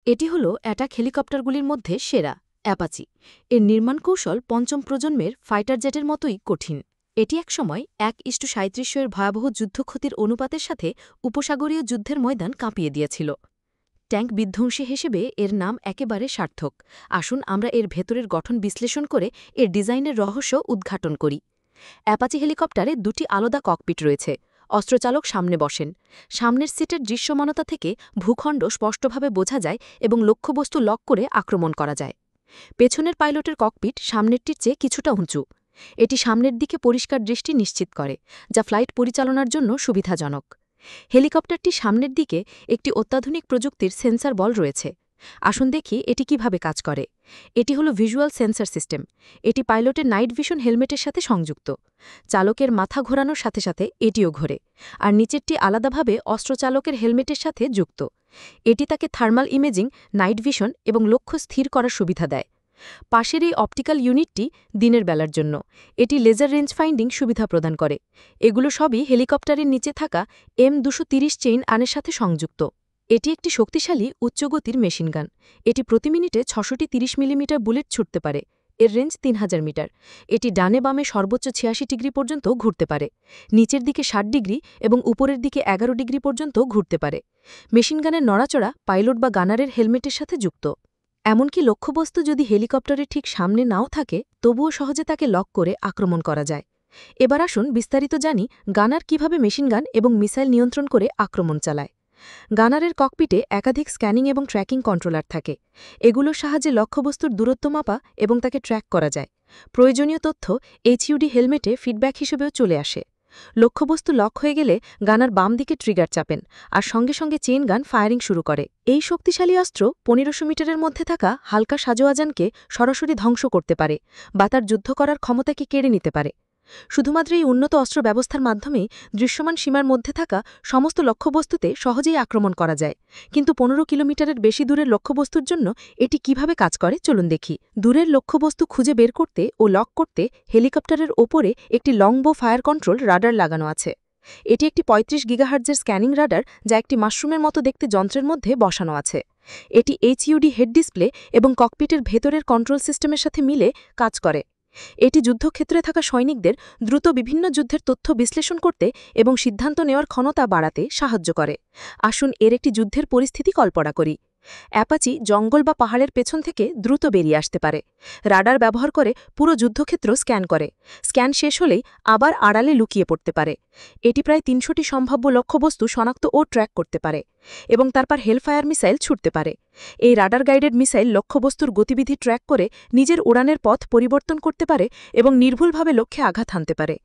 এটি হল অ্যাটাক হেলিকপ্টারগুলির মধ্যে সেরা অ্যাপাচি। এর নির্মাণ কৌশল পঞ্চম প্রজন্মের ফাইটার জেটের মতোই কঠিন। এটি একসময় 1:37 এর ভয়াবহ যুদ্ধক্ষতির অনুপাতের সাথে উপসাগরীয় যুদ্ধের ময়দান কাঁপিয়ে দিয়েছিল। ট্যাঙ্ক বিধ্বংসী হিসেবে এর নাম একেবারে সার্থক। আসুন আমরা এর ভেতরের গঠন বিশ্লেষণ করে এর ডিজাইনের রহস্য উদ্ঘাটন করি। অ্যাপাচি হেলিকপ্টারে দুটি আলাদা ককপিট রয়েছে। অস্ত্রচালক সামনে বসেন। সামনের সিটের দৃশ্যমানতা থেকে ভূখণ্ড স্পষ্টভাবে বোঝা যায় এবং লক্ষ্যবস্তু লক করে আক্রমণ করা যায়। পেছনের পাইলটের ককপিট সামনেরটির চেয়ে কিছুটা উঁচু। এটি সামনের দিকে পরিষ্কার দৃষ্টি নিশ্চিত করে, যা ফ্লাইট পরিচালনার জন্য সুবিধাজনক। হেলিকপ্টারটি সামনের দিকে একটি অত্যাধুনিক প্রযুক্তির সেন্সর বল রয়েছে। আসুন দেখি এটি কিভাবে কাজ করে। এটি হলো ভিজুয়াল সেন্সর সিস্টেম। এটি পাইলটের নাইট ভিশন হেলমেটের সাথে সংযুক্ত। চালকের মাথা ঘোরানোর সাথে সাথে এটিও ঘোরে, আর নিচেরটি আলাদাভাবে অস্ত্রচালকের হেলমেটের সাথে যুক্ত। এটি তাকে থার্মাল ইমেজিং, নাইট ভিশন এবং লক্ষ্য স্থির করার সুবিধা দেয়। পাশের এই অপটিক্যাল ইউনিটটি দিনের বেলার জন্য। এটি লেজার রেঞ্জ ফাইন্ডিং সুবিধা প্রদান করে। এগুলো সবই হেলিকপ্টারের নিচে থাকা M230 চেইন আনের সাথে সংযুক্ত। এটি একটি শক্তিশালী উচ্চগতির মেশিনগান। এটি প্রতি মিনিটে 630 মিলিমিটার বুলেট ছুটতে পারে। এর রেঞ্জ 3000 মিটার। এটি ডানে বামে সর্বোচ্চ 86 ডিগ্রি পর্যন্ত ঘুরতে পারে। নিচের দিকে 60 ডিগ্রি এবং উপরের দিকে 11 ডিগ্রি পর্যন্ত ঘুরতে পারে। মেশিনগানের নড়াচড়া পাইলট বা গানারের হেলমেটের সাথে যুক্ত। এমনকি লক্ষ্যবস্তু যদি হেলিকপ্টারের ঠিক সামনে নাও থাকে, তবুও সহজে তাকে লক করে আক্রমণ করা যায়। এবার আসুন বিস্তারিত জানি গানার কিভাবে মেশিনগান এবং মিসাইল নিয়ন্ত্রণ করে আক্রমণ চালায়। গানারের ককপিটে একাধিক স্ক্যানিং এবং ট্র্যাকিং কন্ট্রোলার থাকে। এগুলোর সাহায্যে লক্ষ্যবস্তুর দূরত্ব মাপা এবং তাকে ট্র্যাক করা যায়। প্রয়োজনীয় তথ্য HUD হেলমেটে ফিডব্যাক হিসেবেও চলে আসে। লক্ষ্যবস্তু লক হয়ে গেলে গানার বাম দিকে ট্রিগার চাপেন, আর সঙ্গে সঙ্গে চেইন গান ফায়ারিং শুরু করে। এই শক্তিশালী অস্ত্র 1500 মিটারের মধ্যে থাকা হালকা সাজোয়াজানকে সরাসরি ধ্বংস করতে পারে বা তার যুদ্ধ করার ক্ষমতাকে কেড়ে নিতে পারে। শুধুমাত্র এই উন্নত অস্ত্র ব্যবস্থার মাধ্যমেই দৃশ্যমান সীমার মধ্যে থাকা সমস্ত লক্ষ্যবস্তুতে সহজেই আক্রমণ করা যায়। কিন্তু 15 কিলোমিটারের বেশি দূরের লক্ষ্যবস্তুর জন্য এটি কিভাবে কাজ করে চলুন দেখি। দূরের লক্ষ্যবস্তু খুঁজে বের করতে ও লক করতে হেলিকপ্টারের ওপরে একটি লংবো ফায়ার কন্ট্রোল রাডার লাগানো আছে। এটি একটি 35 গিগাহার্টজের স্ক্যানিং রাডার, যা একটি মাশরুমের মতো দেখতে যন্ত্রের মধ্যে বসানো আছে। এটি HUD হেড ডিসপ্লে এবং ককপিটের ভেতরের কন্ট্রোল সিস্টেমের সাথে মিলে কাজ করে। এটি যুদ্ধক্ষেত্রে থাকা সৈনিকদের দ্রুত বিভিন্ন যুদ্ধের তথ্য বিশ্লেষণ করতে এবং সিদ্ধান্ত নেওয়ার ক্ষমতা বাড়াতে সাহায্য করে। আসুন এর একটি যুদ্ধের পরিস্থিতি কল্পনা করি। অ্যাপাচি জঙ্গল বা পাহাড়ের পেছন থেকে দ্রুত বেরিয়ে আসতে পারে। রাডার ব্যবহার করে পুরো যুদ্ধক্ষেত্র স্ক্যান করে। স্ক্যান শেষ হলেই আবার আড়ালে লুকিয়ে পড়তে পারে। এটি প্রায় 300টি সম্ভাব্য লক্ষ্যবস্তু শনাক্ত ও ট্র্যাক করতে পারে এবং তারপর হেলফায়ার মিসাইল ছুটতে পারে। এই রাডার গাইডেড মিসাইল লক্ষ্যবস্তুর গতিবিধি ট্র্যাক করে নিজের উড়ানের পথ পরিবর্তন করতে পারে এবং নির্ভুলভাবে লক্ষ্যে আঘাত হানতে পারে।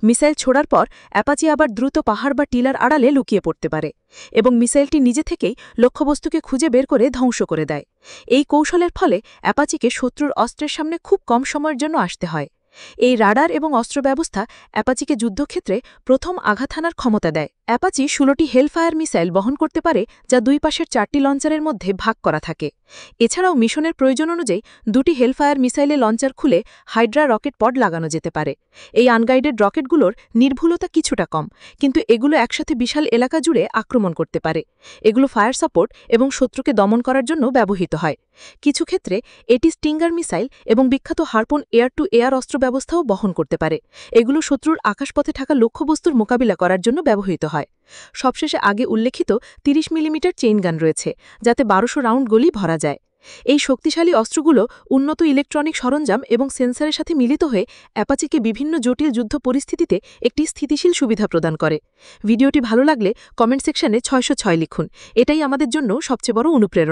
মিসাইল ছোড়ার পর অ্যাপাচি আবার দ্রুত পাহাড় বা টিলার আড়ালে লুকিয়ে পড়তে পারে এবং মিসাইলটি নিজে থেকেই লক্ষ্যবস্তুকে খুঁজে বের করে ধ্বংস করে দেয়। এই কৌশলের ফলে অ্যাপাচিকে শত্রুর অস্ত্রের সামনে খুব কম সময়ের জন্য আসতে হয়। এই রাডার এবং অস্ত্র ব্যবস্থা অ্যাপাচিকে যুদ্ধক্ষেত্রে প্রথম আঘাত হানার ক্ষমতা দেয়। অ্যাপাচি 16টি হেলফায়ার মিসাইল বহন করতে পারে, যা দুই পাশের 4টি লঞ্চারের মধ্যে ভাগ করা থাকে। এছাড়াও মিশনের প্রয়োজন অনুযায়ী 2টি হেলফায়ার মিসাইলে লঞ্চার খুলে হাইড্রা রকেট পড লাগানো যেতে পারে। এই আনগাইডেড রকেটগুলোর নির্ভুলতা কিছুটা কম, কিন্তু এগুলো একসাথে বিশাল এলাকা জুড়ে আক্রমণ করতে পারে। এগুলো ফায়ার সাপোর্ট এবং শত্রুকে দমন করার জন্য ব্যবহৃত হয়। কিছু ক্ষেত্রে এটি স্টিঙ্গার মিসাইল এবং বিখ্যাত হারপুন এয়ার টু এয়ার অস্ত্র ব্যবস্থাও বহন করতে পারে। এগুলো শত্রুর আকাশপথে থাকা লক্ষ্যবস্তুর মোকাবিলা করার জন্য ব্যবহৃত হয়। সবশেষে আগে উল্লেখিত 30 মিলিমিটার চেইন গান রয়েছে, যাতে 1200 রাউন্ড গুলি ভরা যায়। এই শক্তিশালী অস্ত্রগুলো উন্নত ইলেকট্রনিক সরঞ্জাম এবং সেন্সরের সাথে মিলিত হয়ে অ্যাপাচিকে বিভিন্ন জটিল যুদ্ধ পরিস্থিতিতে একটি স্থিতিশীল সুবিধা প্রদান করে। ভিডিওটি ভালো লাগলে কমেন্ট সেকশনে 606 লিখুন। এটাই আমাদের জন্য সবচেয়ে বড় অনুপ্রেরণা।